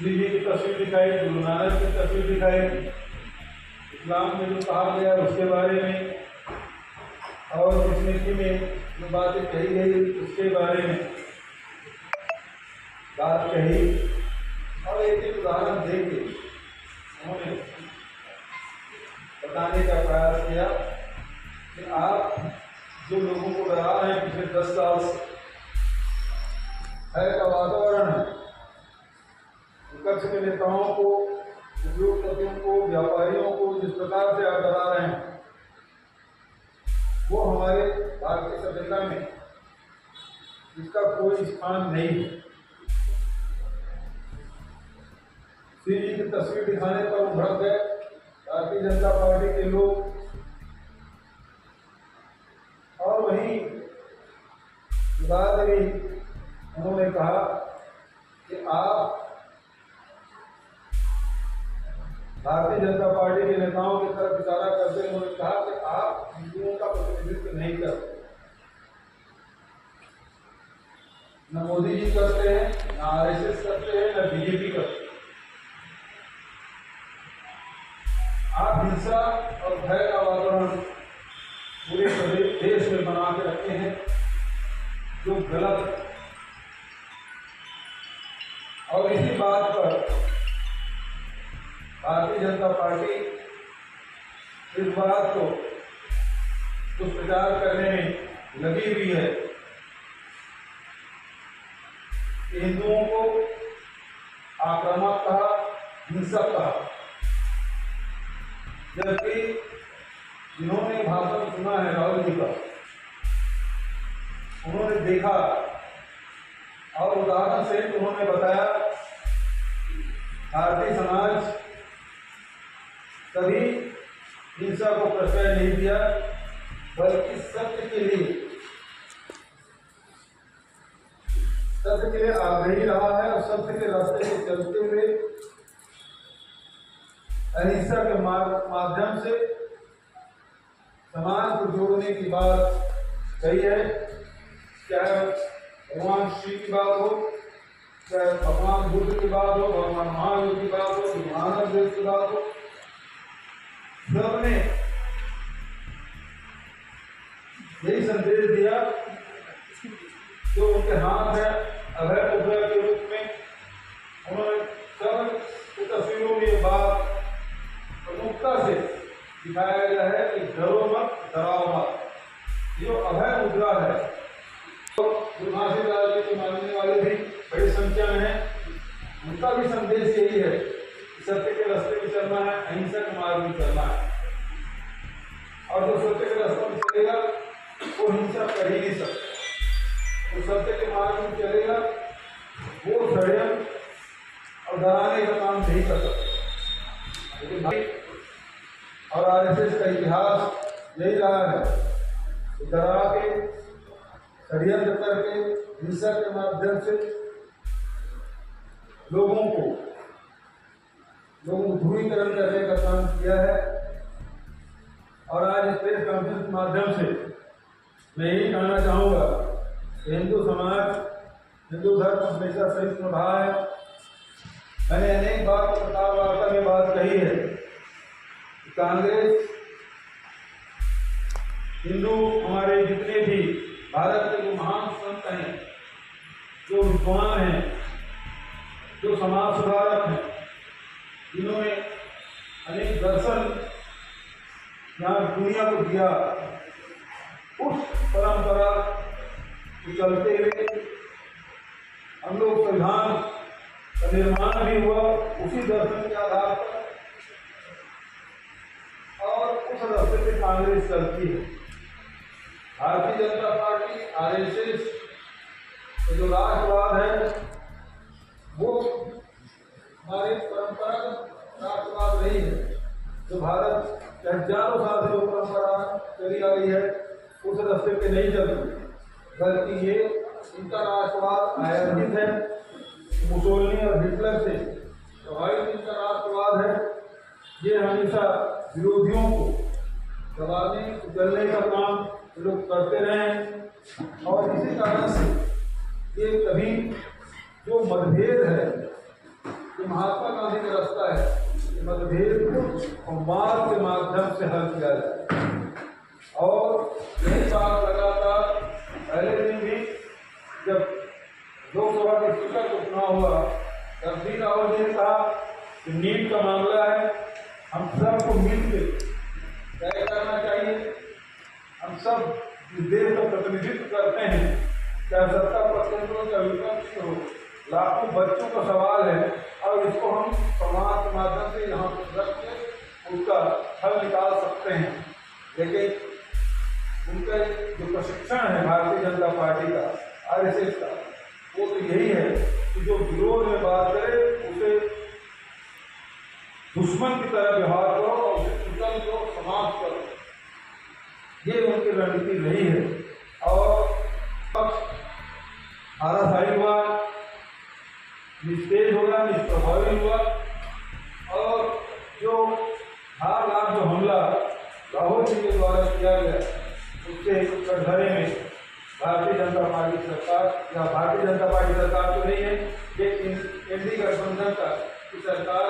श्री जी की तस्वीर दिखाई, गुरु नानक की तस्वीर दिखाई, इस्लाम में जो कहा गया उसके बारे में और इस नीति में जो बातें कही गई उसके बारे में बात कही और एक उदाहरण देके उन्होंने बताने का प्रयास किया कि आप जो लोगों को डरा रहे हैं पिछले 10 साल से भय का वातावरण है, विपक्ष के नेताओं को, उद्योगपतियों को, व्यापारियों को जिस प्रकार से आप डरा रहे हैं वो हमारे भारतीय सभ्यता में इसका कोई स्थान नहीं है। श्री जी की तस्वीर दिखाने पर उभर गए भारतीय जनता पार्टी के लोग और वहीं बाद में उन्होंने कहा कि आप भारतीय जनता पार्टी के नेताओं की तरफ इशारा करते उन्होंने कहा कि आप हिंदुओं का प्रतिनिधित्व नहीं करते। न मोदी जी करते हैं, न आरएसएस करते हैं, न बीजेपी करते हैं। आप हिंसा और भय का वातावरण पूरे देश में बना के रखे हैं जो गलत है। और इसी बात पर भारतीय जनता पार्टी इस बात को दुष्प्रचार करने में लगी हुई है कि हिंदुओं को आक्रामक कहा, हिंसक कहा, जबकि जिन्होंने भाषण सुना है राहुल जी का उन्होंने देखा और उदाहरण से उन्होंने बताया भारतीय समाज कभी हिंसा को प्रश्रय नहीं दिया बल्कि सत्य के लिए आग्रही रहा है और सत्य के रास्ते से चलते हुए अहिंसा के माध्यम से समाज को जोड़ने की बात कही है। चाहे भगवान श्री की बात हो, चाहे भगवान बुद्ध की बात हो, भगवान महावीर की बात हो, गुरु नानक देव की बात हो, सबने यही संदेश दिया जो उनके हाथ है अभय मुद्रा के रूप में। उन्होंने सब तस्वीरों में ये बात प्रमुखता से दिखाया गया है कि डरो मत, डराओ मत। जो अभय मुद्रा है तो गुरु घासीदास जी को मानने वाले भी बड़ी संख्या में है, उनका भी संदेश यही है कि सत्य के रास्ते में चलना है, अहिंसा के मार्ग में चलना है। और जो सत्य के रास्ते में चलेगा वो हिंसा कर ही नहीं सकता। जो सत्य के मार्ग में चलेगा वो षड्यंत्र और डराने का काम नहीं कर सकता। लेकिन भाई और आरएसएस का इतिहास यही रहा है, डरा के, षड्यंत्र करके, हिंसा के माध्यम से लोगों को ध्रुवीकरण करने का काम किया है। और आज इस प्रेस कॉन्फ्रेंस के माध्यम से मैं यही कहना चाहूँगा कि हिंदू समाज, हिंदू धर्म हमेशा सहिष्णु रहा है। मैंने अनेक बार पत्रकार वार्ता में बात कही है कि कांग्रेस, हिंदू, हमारे जितने भी भारत के जो महान संत हैं, जो विद्वान हैं, जो समाज सुधारक हैं, जिन्होंने अनेक दर्शन यहाँ दुनिया को दिया, उस परंपरा को चलते हुए हम लोग संविधान का निर्माण भी हुआ उसी दर्शन के आधार पर और उस रास्ते पे कांग्रेस चलती है। भारतीय जनता पार्टी, आरएसएस जो राष्ट्रवाद है वो हमारे परंपरागत राष्ट्रवाद नहीं है। जो भारत हजारों साल से जो परंपरा चली आ रही है उस रास्ते पे नहीं चल रही, बल्कि ये इनका राष्ट्रवाद आयोजित है। मुसोलिनी और हिटलर से प्रभावित इनका राष्ट्रवाद है। ये हमेशा विरोधियों को दबाने, कुचलने का काम लोग करते रहे और इसी कारण से ये कभी जो मतभेद है ये महात्मा गांधी का रास्ता है कि मतभेद को संवाद के माध्यम से हल किया जाए। और यही बात लगातार पहले दिन भी जब लोकसभा के स्पीकर को चुनाव हुआ तब भी राहुल जी ने कहा कि नीट का मामला है, हम सबको मिलकर तय करना चाहिए। हम सब इस देश का प्रतिनिधित्व करते हैं, चाहे सत्ता पक्ष हो चाहे विपक्ष हो, लाखों बच्चों का सवाल है और इसको हम समाज के माध्यम से यहाँ पर रख के उसका हल निकाल सकते हैं। लेकिन उनका जो प्रशिक्षण है भारतीय जनता पार्टी का, RSS का, वो तो यही है कि जो विरोध में बात करे उसे दुश्मन की तरह व्यवहार करो और उसे कुचल दो, समाप्त करो। ये उनकी रणनीति नहीं है। और हाराशाही हुआ, निस्तेज होगा, निष्प्रभावी हुआ और जो हार लाभ जो हमला राहुल जी के द्वारा किया गया उससे कटघरे में भारतीय जनता पार्टी सरकार या भारतीय जनता पार्टी सरकार तो नहीं है, ये एनडीए गठबंधन का सरकार